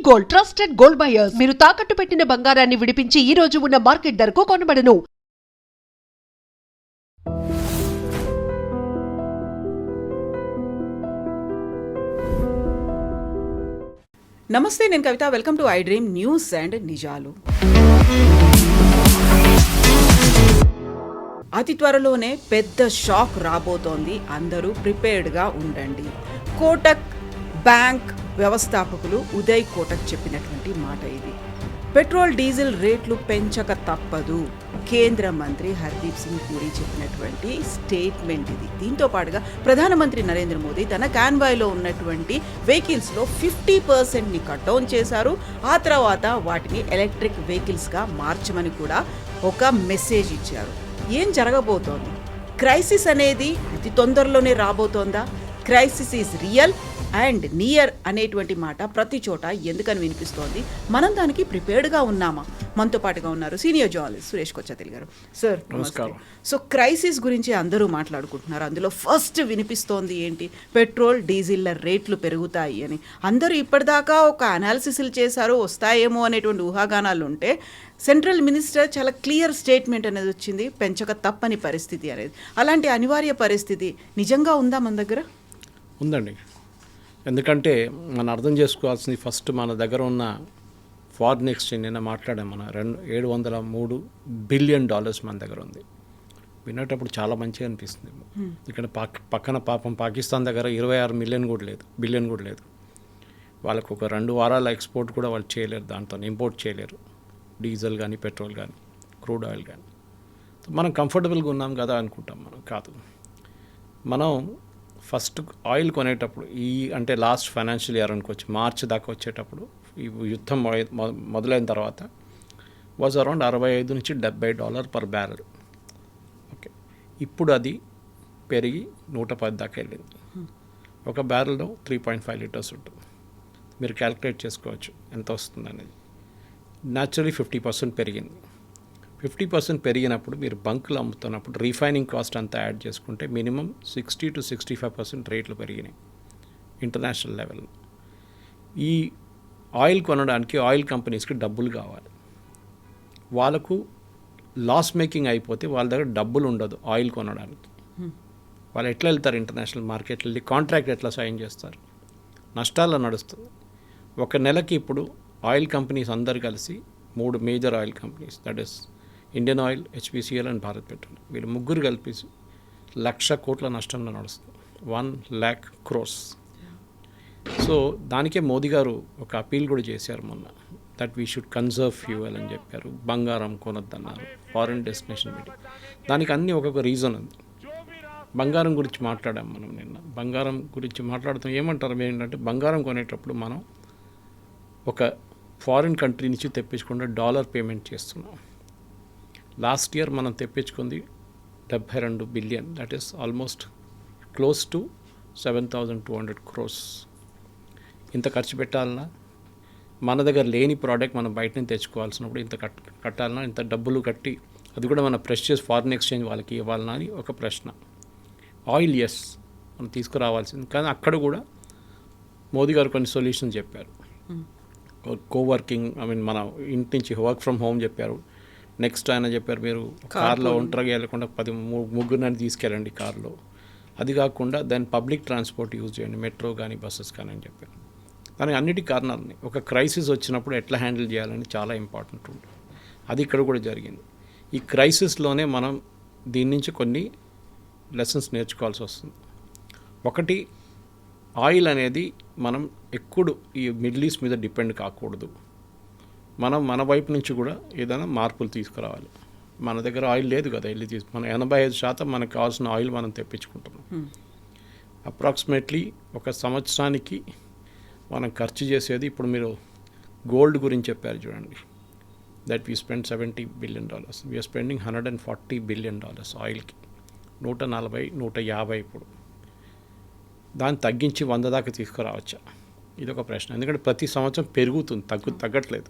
Gold, trusted gold buyers. మీరు తాకట్టు పెట్టిన బంగారాన్ని విడిపించి ఈ రోజు ఉన్న మార్కెట్ ధరకు కొనబడను. నమస్తే, నేను Kavitha. Welcome to iDream news and నిజాలు. అతి త్వరలోనే పెద్ద షాక్ రాబోతోంది. అందరూ ప్రిపేర్డ్గా ఉండండి. కోటక్ బ్యాంక్ వ్యవస్థాపకులు ఉదయ్ కోటక్ చెప్పినటువంటి మాట ఇది. పెట్రోల్ డీజిల్ రేట్లు పెంచక తప్పదు. కేంద్ర మంత్రి హర్దీప్ సింగ్ పూరి చెప్పినటువంటి స్టేట్మెంట్ ఇది. దీంతో పాటుగా ప్రధానమంత్రి నరేంద్ర మోదీ తన కాన్వాయ్లో ఉన్నటువంటి వెహికల్స్లో 50%ని కట్ డౌన్ చేశారు. ఆ తర్వాత వాటిని ఎలక్ట్రిక్ వెహికల్స్గా మార్చమని కూడా ఒక మెసేజ్ ఇచ్చారు. ఏం జరగబోతోంది? క్రైసిస్ అనేది అతి తొందరలోనే రాబోతోందా? Crisis is real and near అనేటువంటి మాట ప్రతి చోట ఎందుకని వినిపిస్తోంది? మనం దానికి ప్రిపేర్డ్గా ఉన్నామా? మనతో పాటుగా ఉన్నారు సీనియర్ జర్నలిస్ట్ సురేష్ కొచ్చతిల్ గారు. సార్ నమస్కారం. సో క్రైసిస్ గురించి అందరూ మాట్లాడుకుంటున్నారు. అందులో ఫస్ట్ వినిపిస్తోంది ఏంటి? పెట్రోల్ డీజిల్ల రేట్లు పెరుగుతాయి అని. అందరూ ఇప్పటిదాకా ఒక అనాలిసిస్లు చేశారు, వస్తాయేమో అనేటువంటి ఊహాగానాలు ఉంటే సెంట్రల్ మినిస్టర్ చాలా క్లియర్ స్టేట్మెంట్ అనేది వచ్చింది, పెంచక తప్పని పరిస్థితి అనేది. అలాంటి అనివార్య పరిస్థితి నిజంగా ఉందా మన దగ్గర? ఉందండి. ఎందుకంటే మనం అర్థం చేసుకోవాల్సింది ఫస్ట్ మన దగ్గర ఉన్న ఫారిన్ ఎక్స్చేంజ్ నిన్న మాట్లాడాం. మన $703 బిలియన్ మన దగ్గర ఉంది. వినేటప్పుడు చాలా మంచిగా అనిపిస్తుంది. ఇక్కడ పక్కన పాపం పాకిస్తాన్ దగ్గర 26 బిలియన్ కూడా లేదు. వాళ్ళకు ఒక 2 వారాల ఎక్స్పోర్ట్ కూడా వాళ్ళు చేయలేరు, దాంతో ఇంపోర్ట్ చేయలేరు. డీజిల్ కానీ పెట్రోల్ కానీ క్రూడ్ ఆయిల్ కానీ. మనం కంఫర్టబుల్గా ఉన్నాం కదా అనుకుంటాం. మనం కాదు. మనం ఫస్ట్ ఆయిల్ కొనేటప్పుడు అంటే లాస్ట్ ఫైనాన్షియల్ ఇయర్ అనుకోవచ్చు, మార్చి దాకా వచ్చేటప్పుడు ఈ యుద్ధం మొదలైన తర్వాత వాజ్ అరౌండ్ $65 నుంచి $70 పర్ బ్యారెల్. ఓకే, ఇప్పుడు అది పెరిగి 110 దాకా వెళ్ళింది. ఒక బ్యారెల్లో 3.5 లీటర్స్ ఉంటుంది. మీరు క్యాలిక్యులేట్ చేసుకోవచ్చు ఎంత వస్తుంది అనేది. న్యాచురలీ 50% పెరిగింది. 50% పెరిగినప్పుడు మీరు బంకులు అమ్ముతున్నప్పుడు రీఫైనింగ్ కాస్ట్ అంతా యాడ్ చేసుకుంటే మినిమం 60 to 65% రేట్లు పెరిగినాయి ఇంటర్నేషనల్ లెవెల్లో. ఈ ఆయిల్ కొనడానికి ఆయిల్ కంపెనీస్కి డబ్బులు కావాలి. వాళ్ళకు లాస్ మేకింగ్ అయిపోతే వాళ్ళ దగ్గర డబ్బులు ఉండదు ఆయిల్ కొనడానికి. వాళ్ళు ఎట్లా వెళ్తారు ఇంటర్నేషనల్ మార్కెట్లో? వెళ్ళి కాంట్రాక్ట్ ఎట్లా సైన్ చేస్తారు? నష్టాల్లో నడుస్తుంది. ఒక నెలకి ఇప్పుడు ఆయిల్ కంపెనీస్ అందరు కలిసి 3 major oil companies, that is Indian oil, HPCL and Bharat petrol, వీళ్ళు ముగ్గురు కలిపి 1,00,000 కోట్ల నష్టంలో నడుస్తుంది. 1,00,000 crores. సో దానికే మోదీ గారు ఒక అపీల్ కూడా చేశారు మొన్న, that we should conserve fuel అని చెప్పారు. బంగారం కొనొద్దన్నారు, ఫారిన్ డెస్టినేషన్ మీటింగ్. దానికి అన్నీ ఒక్కొక్క రీజన్ ఉంది. బంగారం గురించి మాట్లాడాం మనం నిన్న. బంగారం గురించి మాట్లాడుతాం. ఏమంటారు ఏంటంటే, బంగారం కొనేటప్పుడు మనం ఒక ఫారిన్ కంట్రీ నుంచి తెప్పించకుండా డాలర్ పేమెంట్ చేస్తున్నాం. లాస్ట్ ఇయర్ మనం తెప్పించుకుంది 72 billion, that is almost close to 7,200 crores. ఇంత ఖర్చు పెట్టాలన్నా, మన దగ్గర లేని ప్రోడక్ట్ మనం బయట నుంచి తెచ్చుకోవాల్సినప్పుడు ఇంత కట్టాలన్నా, ఇంత డబ్బులు కట్టి అది కూడా మన ప్రెషియస్ ఫారిన్ ఎక్స్చేంజ్ వాళ్ళకి ఇవ్వాలన్నా అని ఒక ప్రశ్న. ఆయిల్ ఎస్ మనం తీసుకురావాల్సింది, కానీ అక్కడ కూడా మోదీ గారు కొన్ని సొల్యూషన్స్ చెప్పారు. కోవర్కింగ్, మన ఇంటి నుంచి వర్క్ ఫ్రమ్ హోమ్ చెప్పారు. నెక్స్ట్ ఆయన చెప్పారు, మీరు కార్లో ఒంటరిగా వెళ్ళకుండా 10 తీసుకెళ్ళండి కార్లో. అది కాకుండా దాన్ని పబ్లిక్ ట్రాన్స్పోర్ట్ యూజ్ చేయండి, మెట్రో కానీ బస్సెస్ కానీ అని చెప్పారు. దానికి అన్నిటి కారణాలు ఉన్నాయి. ఒక క్రైసిస్ వచ్చినప్పుడు ఎట్లా హ్యాండిల్ చేయాలని చాలా ఇంపార్టెంట్ ఉంటుంది. అది ఇక్కడ కూడా జరిగింది. ఈ క్రైసిస్లోనే మనం దీని నుంచి కొన్ని లెసన్స్ నేర్చుకోవాల్సి వస్తుంది. ఒకటి, ఆయిల్ అనేది మనం ఎప్పుడు ఈ మిడిల్ ఈస్ట్ మీద డిపెండ్ కాకూడదు. మనం మన వైపు నుంచి కూడా ఏదైనా మార్పులు తీసుకురావాలి. మన దగ్గర ఆయిల్ లేదు కదా, మన 85% మనకు కావాల్సిన ఆయిల్ మనం తెప్పించుకుంటున్నాం. అప్రాక్సిమేట్లీ ఒక సంవత్సరానికి మనం ఖర్చు చేసేది, ఇప్పుడు మీరు గోల్డ్ గురించి చెప్పారు చూడండి, that we spend $70 billion. We are spending $140 billion ఆయిల్కి. 140, 150 ఇప్పుడు. దాన్ని తగ్గించి 100 దాకా తీసుకురావచ్చా? ఇది ఒక ప్రశ్న. ఎందుకంటే ప్రతి సంవత్సరం పెరుగుతుంది, తగ్గట్లేదు.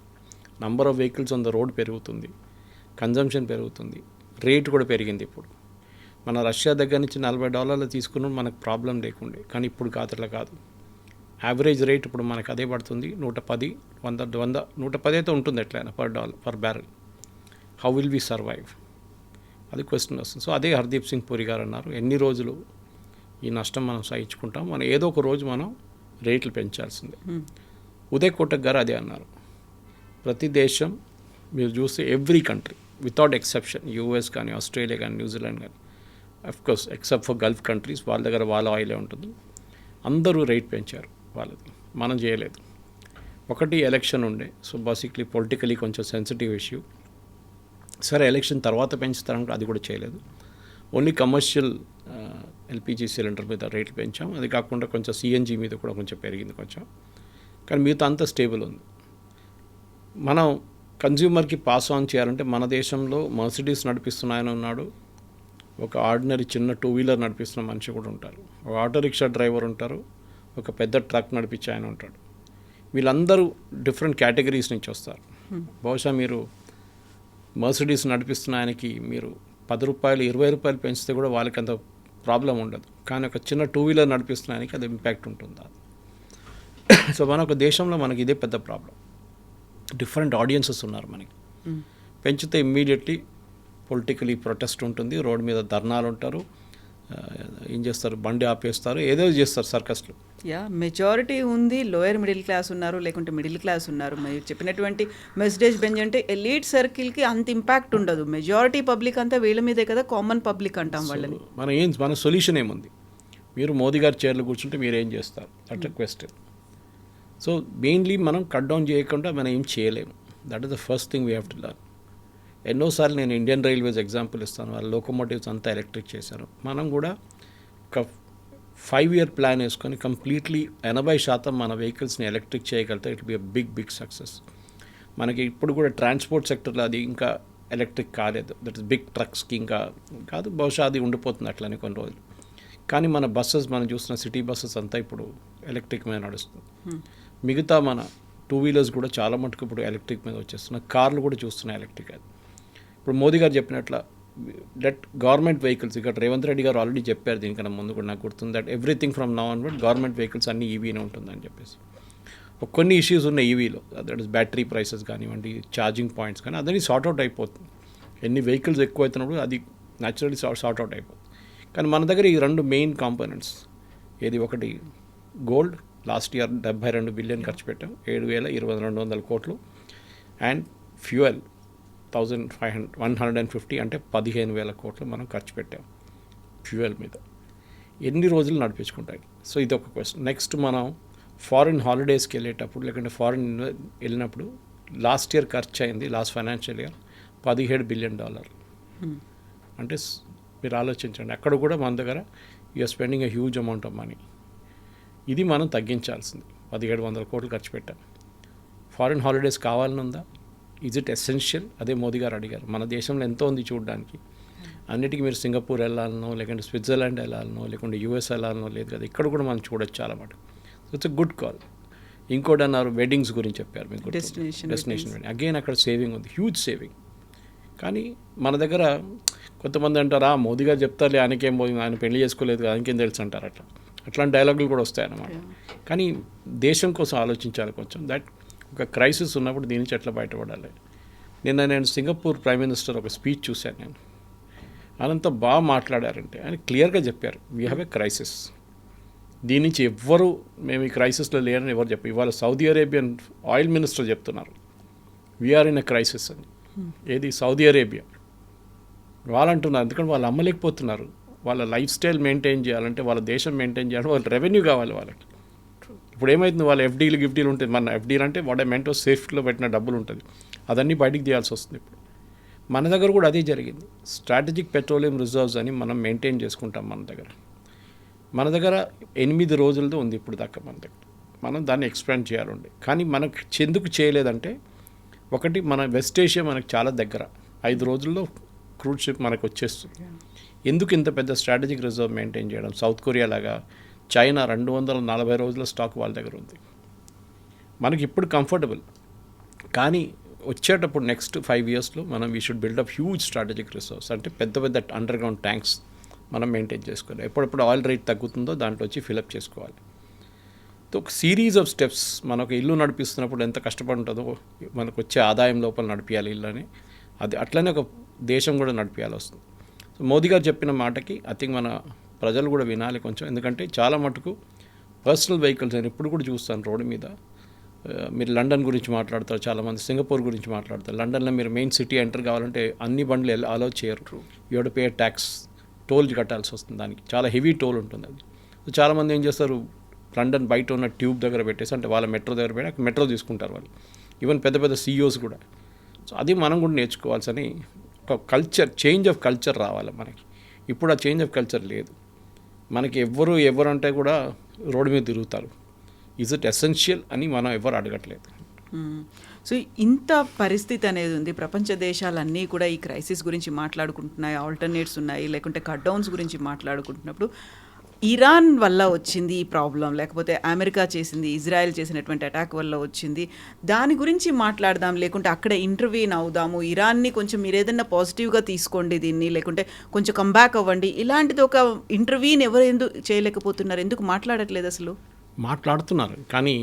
Number of vehicles on the road పెరుగుతుంది, కన్జంప్షన్ పెరుగుతుంది, రేట్ కూడా పెరిగింది. ఇప్పుడు మన రష్యా దగ్గర నుంచి $40 తీసుకున్న మనకు ప్రాబ్లం లేకుండే, కానీ ఇప్పుడు అట్లా కాదు. యావరేజ్ రేట్ ఇప్పుడు మనకు అదే పడుతుంది 110, 110 అయితే ఉంటుంది ఎట్లయినా per barrel. How will we survive, అది క్వశ్చన్ వస్తుంది. సో అదే హర్దీప్ సింగ్ పూరి గారు అన్నారు, ఎన్ని రోజులు ఈ నష్టం మనం సహించుకుంటాం, మనం ఏదో ఒక రోజు మనం రేట్లు పెంచాల్సిందే. ఉదయ్ కోటక్ గారు అదే అన్నారు, ప్రతి దేశం మీరు చూస్తే every country without exception, US కానీ, ఆస్ట్రేలియా కానీ, న్యూజిలాండ్ కానీ, of course except for Gulf countries, వాళ్ళ దగ్గర వాళ్ళ ఆయిలే ఉంటుంది, అందరూ రేట్ పెంచారు వాళ్ళది, మనం చేయలేదు. ఒకటి ఎలక్షన్ ఉండే, సో బేసిక్లీ పొలిటికలీ కొంచెం సెన్సిటివ్ ఇష్యూ. సరే ఎలక్షన్ తర్వాత పెంచుతారంటే అది కూడా చేయలేదు. ఓన్లీ కమర్షియల్ ఎల్పిజి సిలిండర్ మీద రేట్లు పెంచాం, అది కాకుండా కొంచెం సిఎన్జి మీద కూడా కొంచెం పెరిగింది కొంచెం, కానీ మిగతా అంతా స్టేబుల్ ఉంది. మనం కన్జ్యూమర్కి పాస్ ఆన్ చేయాలంటే మన దేశంలో మర్సిడీస్ నడిపిస్తున్నాయని ఉన్నాడు, ఒక ఆర్డినరీ చిన్న 2 వీలర్ నడిపిస్తున్న మనిషి కూడా ఉంటారు, ఒక ఆటో రిక్షా డ్రైవర్ ఉంటారు, ఒక పెద్ద ట్రక్ నడిపించే ఆయన ఉంటాడు. వీళ్ళందరూ డిఫరెంట్ కేటగిరీస్ నుంచి వస్తారు. బహుశా మీరు మర్సిడీస్ నడిపిస్తున్న ఆయనకి మీరు 10 రూపాయలు 20 రూపాయలు పెంచితే కూడా వాళ్ళకి అంత ప్రాబ్లం ఉండదు, కానీ ఒక చిన్న 2 వీలర్ నడిపిస్తున్న ఆయనకి అది ఇంపాక్ట్ ఉంటుంది. సో మన ఒక దేశంలో మనకి ఇదే పెద్ద ప్రాబ్లం, డిఫరెంట్ ఆడియన్సెస్ ఉన్నారు మనకి. పెంచితే ఇమ్మీడియట్లీ పొలిటికలీ ప్రొటెస్ట్ ఉంటుంది, రోడ్డు మీద ధర్నాలు ఉంటారు, ఏం చేస్తారు, బండి ఆపేస్తారు, ఏదో చేస్తారు సర్కస్లు. మెజారిటీ ఉంది, లోయర్ మిడిల్ క్లాస్ ఉన్నారు, లేకుంటే మిడిల్ క్లాస్ ఉన్నారు. మీరు చెప్పినటువంటి మెర్సిడీస్ బెంజ్ అంటే ఎలీట్ సర్కిల్కి అంత ఇంపాక్ట్ ఉండదు, మెజారిటీ పబ్లిక్ అంతా వీళ్ళ మీదే కదా, కామన్ పబ్లిక్ అంటాం వాళ్ళని. మన సొల్యూషన్ ఏముంది, మీరు మోదీ గారి చైర్లో కూర్చుంటే మీరు ఏం చేస్తారు, దట్ క్వశ్చన్. సో మెయిన్లీ మనం కట్ డౌన్ చేయకుండా మనం ఏం చేయలేము, that is the first thing we have to learn. ఎన్నోసార్లు నేను ఇండియన్ రైల్వేస్ ఎగ్జాంపుల్ ఇస్తాను, వాళ్ళ లోకోమోటివ్స్ అంతా ఎలక్ట్రిక్ చేశారు. మనం కూడా ఒక 5-year ప్లాన్ వేసుకొని కంప్లీట్లీ 80% మన వెహికల్స్ని ఎలక్ట్రిక్ చేయగలిగితే it be a big success. మనకి ఇప్పుడు కూడా ట్రాన్స్పోర్ట్ సెక్టర్లో అది ఇంకా ఎలక్ట్రిక్ కాలేదు, దట్ ఇస్ బిగ్ ట్రక్స్కి ఇంకా కాదు, బహుశా అది ఉండిపోతుంది అట్లనే కొన్ని రోజులు. కానీ మన బస్సెస్ మనం చూసిన సిటీ బస్సెస్ అంతా ఇప్పుడు ఎలక్ట్రిక్ మీద నడుస్తుంది. మిగతా మన 2 వీలర్స్ కూడా చాలా మటుకు ఇప్పుడు ఎలక్ట్రిక్ మీద వచ్చేస్తున్నాయి, కార్లు కూడా చూస్తున్నాయి ఎలక్ట్రిక్. అది ఇప్పుడు మోదీ గారు చెప్పినట్ల దట్ గవర్నమెంట్ వెహికల్స్, ఇక్కడ రేవంత్ రెడ్డి గారు ఆల్రెడీ చెప్పారు దీనికన్నా ముందు కూడా, నాకు గుర్తుంది, that everything from now onward government vehicles అన్నీ ఈవీనే ఉంటుందని చెప్పేసి. కొన్ని ఇష్యూస్ ఉన్నాయి ఈవీలో, దట్ ఇస్ బ్యాటరీ ప్రైసెస్ కానివ్వండి, ఛార్జింగ్ పాయింట్స్ కానీ, అదని సార్ట్అవుట్ అయిపోతుంది. ఎన్ని వెహికల్స్ ఎక్కువ అవుతున్నప్పుడు అది న్యాచురల్లీ సార్ట్అవుట్ అయిపోతుంది. కానీ మన దగ్గర ఈ 2 మెయిన్ కాంపోనెంట్స్, ఏది ఒకటి గోల్డ్, లాస్ట్ ఇయర్ 72 బిలియన్ ఖర్చు పెట్టాం, 7,200 కోట్లు, అండ్ ఫ్యూయల్ 1,150 అంటే 15,000 కోట్లు మనం ఖర్చు పెట్టాం ఫ్యూయల్ మీద. ఎన్ని రోజులు నడిపించుకుంటాయి? సో ఇది ఒక క్వశ్చన్. నెక్స్ట్ మనం ఫారిన్ హాలిడేస్కి వెళ్ళేటప్పుడు, లేకుంటే ఫారిన్ వెళ్ళినప్పుడు లాస్ట్ ఇయర్ ఖర్చు అయింది, లాస్ట్ ఫైనాన్షియల్ ఇయర్ $17 బిలియన్. అంటే మీరు ఆలోచించండి, అక్కడ కూడా మన దగ్గర you're spending a huge amount of money. ఇది మనం తగ్గించాల్సింది. 1,700 కోట్లు ఖర్చు పెట్టాం. ఫారిన్ హాలిడేస్ కావాలని ఉందా? Is it essential? అదే మోదీ గారు అడిగారు. మన దేశంలో ఎంతో ఉంది చూడడానికి, అన్నిటికీ మీరు సింగపూర్ వెళ్ళాలనో, లేకుంటే స్విట్జర్లాండ్ వెళ్ళాలనో, లేకుంటే యూఎస్ వెళ్ళాలనో లేదు కదా, ఇక్కడ కూడా మనం చూడొచ్చు చాలా మాట. So it's a good call. ఇంకోటి అన్నారు, వెడ్డింగ్స్ గురించి చెప్పారు మీకు, డెస్టినేషన్ వెడ్డింగ్. అగైన్ అక్కడ సేవింగ్ ఉంది, హ్యూజ్ సేవింగ్. కానీ మన దగ్గర కొంతమంది అంటారు, మోదీ గారు చెప్తారులే, ఆయనకేం పోయింది, ఆయన పెళ్లి చేసుకోలేదు, ఆయనకేం తెలుసు అంటారు. అట్లాంటి డైలాగులు కూడా వస్తాయన్నమాట. కానీ దేశం కోసం ఆలోచించాలి కొంచెం, దట్ ఒక క్రైసిస్ ఉన్నప్పుడు దీని నుంచి ఎట్లా బయటపడాలి. నేను సింగపూర్ ప్రైమ్ మినిస్టర్ ఒక స్పీచ్ చూశాను నేను, ఆయనంతా బాగా మాట్లాడారంటే ఆయన క్లియర్గా చెప్పారు, వీ హ్యావ్ ఎ క్రైసిస్, దీని నుంచి ఎవ్వరు మేము ఈ క్రైసిస్లో లేరని ఎవరు చెప్పారు. ఇవాళ సౌదీ అరేబియన్ ఆయిల్ మినిస్టర్ చెప్తున్నారు వీఆర్ ఇన్ ఎ క్రైసిస్ అని. ఏది సౌదీ అరేబియా వాళ్ళు అంటున్నారు, ఎందుకంటే వాళ్ళు అమ్మలేకపోతున్నారు. వాళ్ళ లైఫ్ స్టైల్ మెయింటైన్ చేయాలంటే, వాళ్ళ దేశం మెయింటైన్ చేయాలంటే వాళ్ళ రెవెన్యూ కావాలి వాళ్ళకి. ఇప్పుడు ఏమవుతుంది, వాళ్ళ గిఫ్టీలు ఉంటుంది. మన ఎఫ్డీలు అంటే వాట్ మెంటో సేఫ్టీలో పెట్టిన డబ్బులు ఉంటుంది, అదన్నీ బయటికి తీయాల్సి వస్తుంది. ఇప్పుడు మన దగ్గర కూడా అదే జరిగింది. స్ట్రాటజిక్ పెట్రోలియం రిజర్వ్స్ అని మనం మెయింటైన్ చేసుకుంటాం. మన దగ్గర 8 రోజులతో ఉంది ఇప్పుడు దాకా మన దగ్గర. మనం దాన్ని ఎక్స్పాండ్ చేయాలండి. కానీ మనకు ఎందుకు చేయలేదంటే, ఒకటి మన వెస్ట్ ఏషియా మనకు చాలా దగ్గర, 5 రోజుల్లో క్రూడ్ షిప్ మనకు వచ్చేస్తుంది. ఎందుకు ఇంత పెద్ద స్ట్రాటజిక్ రిజర్వ్ మెయింటైన్ చేయడం? సౌత్ కొరియా లాగా, చైనా 240 రోజుల స్టాక్ వాళ్ళ దగ్గర ఉంది. మనకి ఇప్పుడు కంఫర్టబుల్, కానీ వచ్చేటప్పుడు నెక్స్ట్ 5 yearsలో మనం we should build up huge strategic resource. అంటే పెద్ద అండర్ గ్రౌండ్ ట్యాంక్స్ మనం మెయింటైన్ చేసుకోవాలి. ఎప్పుడెప్పుడు ఆయిల్ రేట్ తగ్గుతుందో దాంట్లో వచ్చి ఫిలప్ చేసుకోవాలి. ఒక సిరీస్ ఆఫ్ స్టెప్స్ మనకు ఇల్లు నడిపిస్తున్నప్పుడు ఎంత కష్టపడి ఉంటుందో మనకు వచ్చే ఆదాయం లోపల నడిపించాలి ఇల్లు అని, అది అట్లనే ఒక దేశం కూడా నడిపించాలి వస్తుంది. సో మోదీ గారు చెప్పిన మాటకి ఐ థింక్ మన ప్రజలు కూడా వినాలి కొంచెం, ఎందుకంటే చాలా మటుకు పర్సనల్ వెహికల్స్ నేను ఇప్పుడు కూడా చూస్తాను రోడ్డు మీద. మీరు లండన్ గురించి మాట్లాడతారు, చాలామంది సింగపూర్ గురించి మాట్లాడతారు. లండన్లో మీరు మెయిన్ సిటీ ఎంటర్ కావాలంటే అన్ని బండ్లు అలౌ చేయరు. You to pay tax, toll కట్టాల్సి వస్తుంది, దానికి చాలా హెవీ టోల్ ఉంటుంది అది. సో చాలామంది ఏం చేస్తారు, లండన్ బయట ఉన్న ట్యూబ్ దగ్గర పెట్టేసి, అంటే వాళ్ళ మెట్రో దగ్గర పెట్టి అక్కడ మెట్రో తీసుకుంటారు వాళ్ళు, ఈవెన్ పెద్ద పెద్ద CEOs కూడా. సో అది మనం కూడా నేర్చుకోవాల్సని ఒక కల్చర్, చేంజ్ ఆఫ్ కల్చర్ రావాలి మనకి. ఇప్పుడు ఆ చేంజ్ ఆఫ్ కల్చర్ లేదు మనకి. ఎవరు అంటే కూడా రోడ్డు మీద తిరుగుతారు. ఈజ్ ఇట్ ఎసెన్షియల్ అని మనం ఎవరు అడగట్లేదు. సో ఇంత పరిస్థితి అనేది ఉంది, ప్రపంచ దేశాలన్నీ కూడా ఈ క్రైసిస్ గురించి మాట్లాడుకుంటున్నాయి, ఆల్టర్నేట్స్ ఉన్నాయి, లేకుంటే కట్ డౌన్స్ గురించి మాట్లాడుకుంటున్నప్పుడు ఇరాన్ వల్ల వచ్చింది ఈ ప్రాబ్లం, లేకపోతే అమెరికా చేసింది, ఇజ్రాయెల్ చేసినటువంటి అటాక్ వల్ల వచ్చింది, దాని గురించి మాట్లాడదాం, లేకుంటే అక్కడ ఇంటర్వ్యూన్ అవుదాము, ఇరాన్ని కొంచెం మీరు ఏదైనా పాజిటివ్గా తీసుకోండి దీన్ని, లేకుంటే కొంచెం కంబ్యాక్ అవ్వండి, ఇలాంటిది ఒక ఇంటర్వ్యూని ఎవరు ఎందుకు చేయలేకపోతున్నారు, ఎందుకు మాట్లాడట్లేదు అసలు? మాట్లాడుతున్నారు, కానీ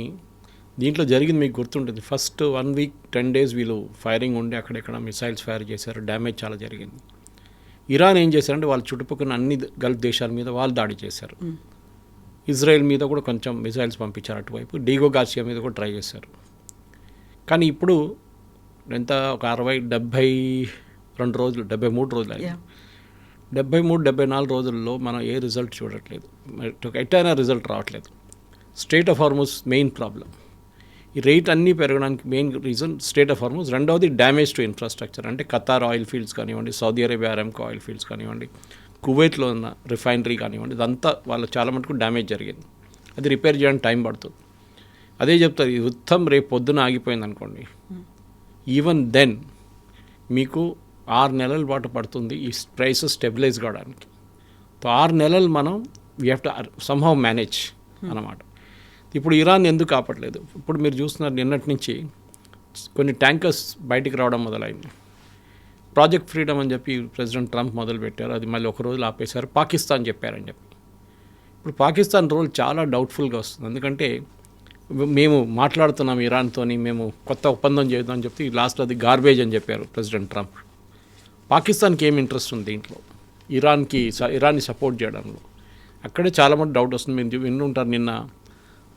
దీంట్లో జరిగింది మీకు గుర్తుంటుంది. ఫస్ట్ 1 week 10 days వీళ్ళు ఫైరింగ్ ఉండి అక్కడెక్కడ మిసైల్స్ ఫైర్ చేశారు, డ్యామేజ్ చాలా జరిగింది. ఇరాన్ ఏం చేశారంటే వాళ్ళ చుట్టుపక్కల అన్ని గల్ఫ్ దేశాల మీద వాళ్ళు దాడి చేశారు. ఇజ్రాయెల్ మీద కూడా కొంచెం మిసైల్స్ పంపించారు అటువైపు, డీగో గార్సియా మీద కూడా ట్రై చేశారు. కానీ ఇప్పుడు ఎంత ఒక 72 రోజులు 73 రోజులు అయింది. 73-74 రోజుల్లో మనం ఏ రిజల్ట్ చూడట్లేదు, ఎట్టైనా రిజల్ట్ రావట్లేదు. Strait of Hormuz main problem. ఈ రేట్ అన్నీ పెరగడానికి main reason strait of Hormuz. రెండవది డ్యామేజ్ టు ఇన్ఫ్రాస్ట్రక్చర్, అంటే ఖతార్ ఆయిల్ ఫీల్డ్స్ కానివ్వండి, Saudi Arabia Aramco oil fields కానివ్వండి, కువైట్లో ఉన్న రిఫైనరీ కానివ్వండి, ఇదంతా వాళ్ళకి చాలా మటుకు డ్యామేజ్ జరిగింది. అది రిపేర్ చేయడానికి టైం పడుతుంది. అదే చెప్తారు, ఈ యుద్ధం రేపు పొద్దున ఆగిపోయింది అనుకోండి, ఈవెన్ దెన్ మీకు 6 నెలల పాటు పడుతుంది ఈ ప్రైసెస్ స్టెబిలైజ్ కావడానికి. సో 6 నెలలు మనం we have to somehow manage అన్నమాట. ఇప్పుడు ఇరాన్ ఎందుకు ఆపట్లేదు? ఇప్పుడు మీరు చూస్తున్నారు, నిన్నటి నుంచి కొన్ని ట్యాంకర్స్ బయటికి రావడం మొదలైంది. ప్రాజెక్ట్ ఫ్రీడమ్ అని చెప్పి ప్రెసిడెంట్ ట్రంప్ మొదలుపెట్టారు, అది మళ్ళీ ఒక రోజులు ఆపేశారు, పాకిస్తాన్ చెప్పారని చెప్పి. ఇప్పుడు పాకిస్తాన్ రోల్ చాలా డౌట్ఫుల్గా వస్తుంది, ఎందుకంటే మేము మాట్లాడుతున్నాం ఇరాన్తోని, మేము కొత్త ఒప్పందం చేద్దామని చెప్పి లాస్ట్ అది గార్బేజ్ అని చెప్పారు ప్రెసిడెంట్ ట్రంప్. పాకిస్తాన్కి ఏం ఇంట్రెస్ట్ ఉంది దీంట్లో, ఇరాన్ని సపోర్ట్ చేయడంలో? అక్కడే చాలా మంది డౌట్ వస్తుంది. మీరు వింటుంటారు, నిన్న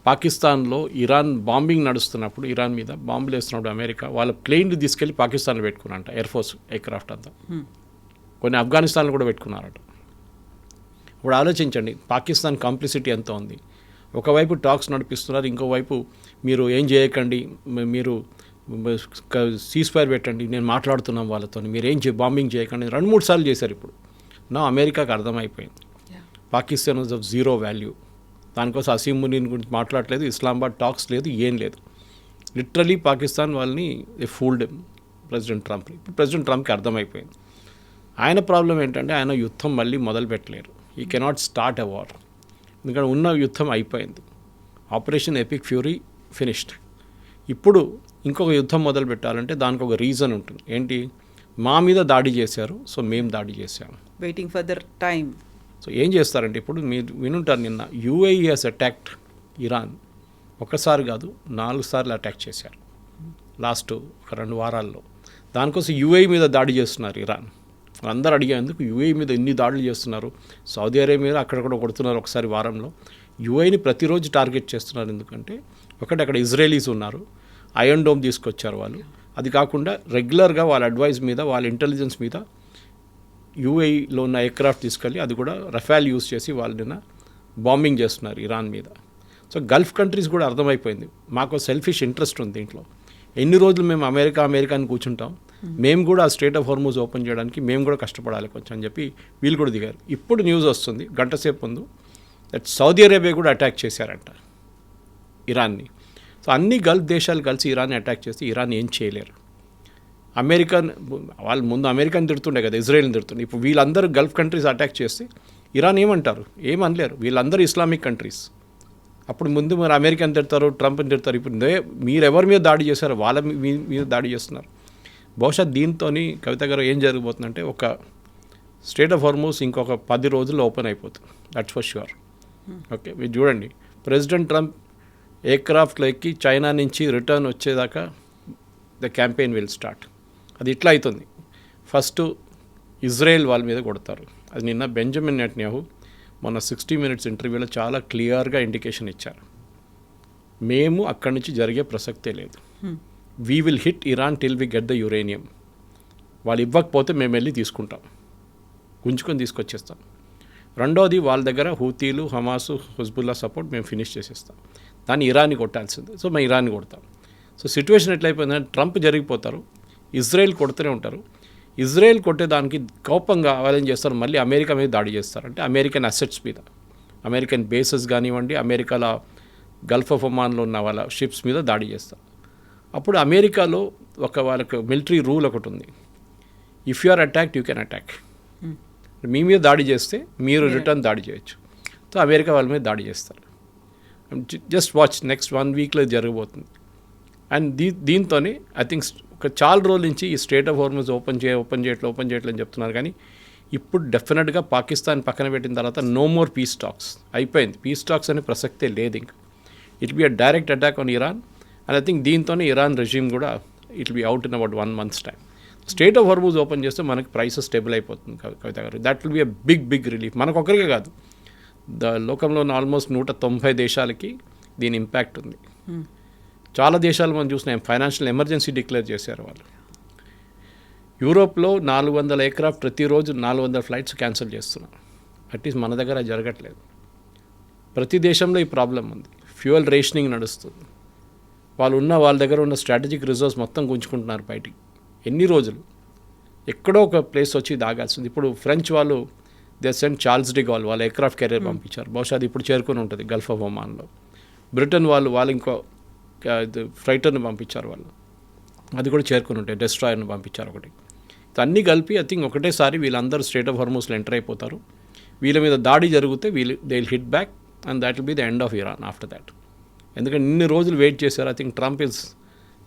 పాకిస్తాన్లో ఇరాన్ బాంబింగ్ నడుస్తున్నప్పుడు, ఇరాన్ మీద బాంబులు వేస్తున్నప్పుడు అమెరికా వాళ్ళ ప్లేన్లు తీసుకెళ్ళి పాకిస్తాన్లో పెట్టుకున్నారంట, ఎయిర్ఫోర్స్ ఎయిర్క్రాఫ్ట్ అంతా. కొన్ని ఆఫ్ఘనిస్తాన్లో కూడా పెట్టుకున్నారట. ఇప్పుడు ఆలోచించండి, పాకిస్తాన్ కాంప్లిసిటీ ఎంత ఉంది. ఒకవైపు టాక్స్ నడిపిస్తున్నారు, ఇంకోవైపు మీరు ఏం చేయకండి, మీరు సీజ్ఫైర్ పెట్టండి, నేను మాట్లాడుతున్నాం వాళ్ళతో, మీరు ఏం బాంబింగ్ చేయకండి 2-3 సార్లు చేశారు. ఇప్పుడు నా అమెరికాకు అర్థమైపోయింది Pakistan was of zero value. దానికోసం అసీం మునీన్ గురించి మాట్లాడలేదు, ఇస్లామాబాద్ టాక్స్ లేదు, ఏం లేదు. లిటరలీ పాకిస్తాన్ వాళ్ళని ఫూల్డ్ ప్రెసిడెంట్ ట్రంప్. ఇప్పుడు ప్రెసిడెంట్ ట్రంప్కి అర్థమైపోయింది. ఆయన ప్రాబ్లం ఏంటంటే ఆయన యుద్ధం మళ్ళీ మొదలు పెట్టలేరు. ఈ కెనాట్ స్టార్ట్ ఎ వార్, ఎందుకంటే ఉన్న యుద్ధం అయిపోయింది. Operation epic fury finished. ఇప్పుడు ఇంకొక యుద్ధం మొదలు పెట్టాలంటే దానికి ఒక రీజన్ ఉంటుంది. ఏంటి? మా మీద దాడి చేశారు, సో మేము దాడి చేశాము, waiting for their time. So ఏం చేస్తారంటే, ఇప్పుడు మీరు వినుంటారు, నిన్న UAE హెస్ అటాక్డ్ ఇరాన్. ఒకసారి కాదు 4 సార్లు అటాక్ చేశారు లాస్ట్ ఒక 2 వారాల్లో. దానికోసం UAE మీద దాడి చేస్తున్నారు ఇరాన్. అందరూ అడిగేందుకు UAE మీద ఎన్ని దాడులు చేస్తున్నారు, సౌదీ అరేబియా మీద అక్కడక్కడ కొడుతున్నారు ఒకసారి వారంలో. UAEని ప్రతిరోజు టార్గెట్ చేస్తున్నారు, ఎందుకంటే ఒకటి అక్కడ ఇజ్రాయలీస్ ఉన్నారు, ఐరన్ డోమ్ తీసుకొచ్చారు వాళ్ళు. అది కాకుండా రెగ్యులర్గా వాళ్ళ అడ్వైస్ మీద, వాళ్ళ ఇంటెలిజెన్స్ మీద UAEలో ఉన్న ఎయిర్క్రాఫ్ట్ తీసుకెళ్ళి అది కూడా రఫాల్ యూస్ చేసి వాళ్ళని బాంబింగ్ చేస్తున్నారు ఇరాన్ మీద. సో గల్ఫ్ కంట్రీస్ కూడా అర్థమైపోయింది, మాకు సెల్ఫిష్ ఇంట్రెస్ట్ ఉంది దీంట్లో. ఎన్ని రోజులు మేము అమెరికాని కూర్చుంటాం, మేము కూడా ఆ స్ట్రెయిట్ ఆఫ్ హార్మూజ్ ఓపెన్ చేయడానికి మేము కూడా కష్టపడాలి కొంచెం అని చెప్పి వీళ్ళు కూడా దిగారు. ఇప్పుడు న్యూస్ వస్తుంది గంట సేపు ముందు, దట్ సౌదీ అరేబియా కూడా అటాక్ చేశారంట ఇరాన్ని. సో అన్ని గల్ఫ్ దేశాలు కలిసి ఇరాన్ని అటాక్ చేస్తే ఇరాన్ ఏం చేయలేరు. వాళ్ళు ముందు అమెరికాని తిడుతుండే కదా, ఇజ్రాయెల్ని తిడుతుండే. ఇప్పుడు వీళ్ళందరూ గల్ఫ్ కంట్రీస్ అటాక్ చేస్తే ఇరాన్ ఏమంటారు? ఏమనలేరు. వీళ్ళందరూ ఇస్లామిక్ కంట్రీస్. అప్పుడు ముందు మరి అమెరికాని తిడతారు, ట్రంప్ని తిడతారు. ఇప్పుడు మీరు ఎవరి మీద దాడి చేశారో వాళ్ళ మీద దాడి చేస్తున్నారు. బహుశా దీంతో కవిత గారు ఏం జరగబోతుందంటే, ఒక స్ట్రెయిట్ ఆఫ్ హార్మూజ్ ఇంకొక 10 రోజుల్లో ఓపెన్ అయిపోతుంది, దట్స్ ఫర్ ష్యూర్. ఓకే, మీరు చూడండి, ప్రెసిడెంట్ ట్రంప్ ఎయిర్క్రాఫ్ట్లో ఎక్కి చైనా నుంచి రిటర్న్ వచ్చేదాకా ద క్యాంపెయిన్ విల్ స్టార్ట్. అది ఇట్లా అవుతుంది. ఫస్ట్ ఇజ్రాయెల్ వాళ్ళ మీద కొడతారు. అది నిన్న బెంజమిన్ నెటన్యాహు మన 60 Minutes ఇంటర్వ్యూలో చాలా క్లియర్గా ఇండికేషన్ ఇచ్చారు. మేము అక్కడి నుంచి జరిగే ప్రసక్తే లేదు. We will hit Iran till we get the uranium. వాళ్ళు ఇవ్వకపోతే మేము వెళ్ళి తీసుకుంటాం, గుంజుకొని తీసుకొచ్చేస్తాం. రెండోది వాళ్ళ దగ్గర హూతీలు, హమాసు, హుజ్బుల్లా సపోర్ట్ మేము ఫినిష్ చేసేస్తాం. దాన్ని ఇరాన్ని కొట్టాల్సిందే. సో మేము ఇరాన్ని కొడతాం. సో సిచ్యువేషన్ ఎట్లయిపోయిందంటే ట్రంప్ జరిగిపోతారు, ఇజ్రాయెల్ కొడుతూనే ఉంటారు. ఇజ్రాయెల్ కొట్టేదానికి కోపంగా వాళ్ళేం చేస్తారు, మళ్ళీ అమెరికా మీద దాడి చేస్తారు. అంటే అమెరికన్ అసెట్స్ మీద, అమెరికన్ బేసెస్ కానివ్వండి, అమెరికాలో గల్ఫ్ ఆఫ్ ఒమాన్లో ఉన్న వాళ్ళ షిప్స్ మీద దాడి చేస్తారు. అప్పుడు అమెరికాలో వాళ్ళకి మిలిటరీ రూల్ ఒకటి ఉంది, if you are attacked you can attack. మీ మీద దాడి చేస్తే మీరు రిటర్న్ దాడి చేయొచ్చు. సో అమెరికా వాళ్ళ మీద దాడి చేస్తారు. జస్ట్ వాచ్, నెక్స్ట్ 1 weekలో జరగబోతుంది. అండ్ దీంతోనే ఐ థింక్ ఒక చాలా రోజుల నుంచి ఈ స్ట్రేట్ ఆఫ్ హార్మజ్ ఓపెన్ చేయట్లని చెప్తున్నారు. కానీ ఇప్పుడు డెఫినెట్గా పాకిస్తాన్ పక్కన పెట్టిన తర్వాత నో మోర్ పీస్ టాక్స్ అయిపోయింది. పీస్ టాక్స్ అనే ప్రసక్తే లేదు ఇంకా. It be a direct attack on Iran. And I think దీంతోనే ఇరాన్ రెజ్యూమ్ కూడా it be out in about 1 month's time. Strait of Hormuz open చేస్తే మనకి ప్రైసెస్ స్టేబుల్ అయిపోతుంది Kavitha garu. That will be a big relief. మనకొక్కరికే కాదు, లోకంలో ఉన్న almost 190 దేశాలకి దీని ఇంపాక్ట్ ఉంది. చాలా దేశాలు మనం చూసినాం ఫైనాన్షియల్ ఎమర్జెన్సీ డిక్లేర్ చేశారు వాళ్ళు. యూరోప్లో 400 ఎయిర్క్రాఫ్ట్ ప్రతిరోజు 400 ఫ్లైట్స్ క్యాన్సిల్ చేస్తున్నారు. అట్లీస్ట్ మన దగ్గర జరగట్లేదు. ప్రతి దేశంలో ఈ ప్రాబ్లం ఉంది. ఫ్యూయల్ రేషనింగ్ నడుస్తుంది. వాళ్ళ దగ్గర ఉన్న స్ట్రాటజిక్ రిజర్వ్స్ మొత్తం గుంజుకుంటున్నారు బయటికి. ఎన్ని రోజులు ఎక్కడో ఒక ప్లేస్ వచ్చి దాగాల్సింది. ఇప్పుడు ఫ్రెంచ్ వాళ్ళు they sent Charles de Gaulle వాళ్ళ ఎయిర్క్రాఫ్ట్ కెరియర్ పంపించారు. బహుశా అది ఇప్పుడు చేరుకుని ఉంటుంది గల్ఫ్ ఆఫ్ ఒమాన్లో. బ్రిటన్ వాళ్ళు ఇంకో ఫ్రైటర్ని పంపించారు. వాళ్ళు అది కూడా చేరుకుని ఉంటాయి. డెస్ట్రాయర్ని పంపించారు ఒకటి. అన్నీ కలిపి ఐ థింక్ ఒకటేసారి వీళ్ళందరూ స్ట్రేట్ ఆఫ్ హార్మజ్లో ఎంటర్ అయిపోతారు. వీళ్ళ మీద దాడి జరిగితే they will hit back and that will be the end of Iran after that. ఎందుకంటే ఇన్ని రోజులు వెయిట్ చేశారు. I think Trump is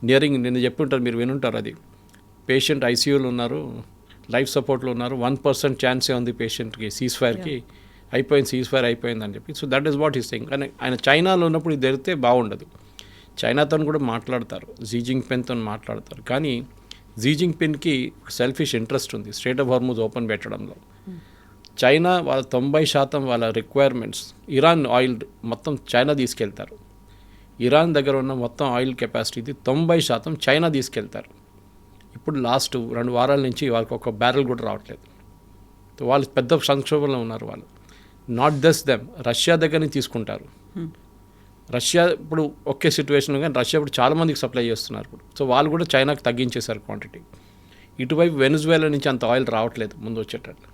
nearing. నిన్న చెప్పి ఉంటారు, మీరు వినుంటారు. అది పేషెంట్ ఐసీయూలో ఉన్నారు, లైఫ్ సపోర్ట్లో ఉన్నారు. 1% ఛాన్సే ఉంది పేషెంట్కి సీజ్ ఫైర్కి. సీజ్ ఫైర్ అయిపోయిందని చెప్పి. So that is what is thing. కానీ ఆయన చైనాలో ఉన్నప్పుడు ఇది జరిగితే బాగుండదు. చైనాతో కూడా మాట్లాడతారు, జీ జిన్పింగ్తో మాట్లాడతారు. కానీ జీ జిన్పింగ్కి సెల్ఫిష్ ఇంట్రెస్ట్ ఉంది స్ట్రేట్ ఆఫ్ హార్మజ్ ఓపెన్ పెట్టడంలో. చైనా వాళ్ళ 90% వాళ్ళ రిక్వైర్మెంట్స్, ఇరాన్ ఆయిల్ మొత్తం చైనా తీసుకెళ్తారు. ఇరాన్ దగ్గర ఉన్న మొత్తం ఆయిల్ కెపాసిటీది 90% చైనా తీసుకెళ్తారు. ఇప్పుడు లాస్ట్ 2 వారాల నుంచి వాళ్ళకి ఒక బ్యారెల్ కూడా రావట్లేదు. వాళ్ళు పెద్ద సంక్షోభంలో ఉన్నారు. వాళ్ళు నాట్ జస్ట్ దెమ్, రష్యా దగ్గర నుంచి తీసుకుంటారు. రష్యా ఇప్పుడు ఒకే సిచ్యువేషన్, కానీ రష్యా ఇప్పుడు చాలామందికి సప్లై చేస్తున్నారు ఇప్పుడు. సో వాళ్ళు కూడా చైనాకి తగ్గించేశారు క్వాంటిటీ. ఇటువైపు వెనిజువేలా నుంచి అంత ఆయిల్ రావట్లేదు ముందు వచ్చేటట్లు.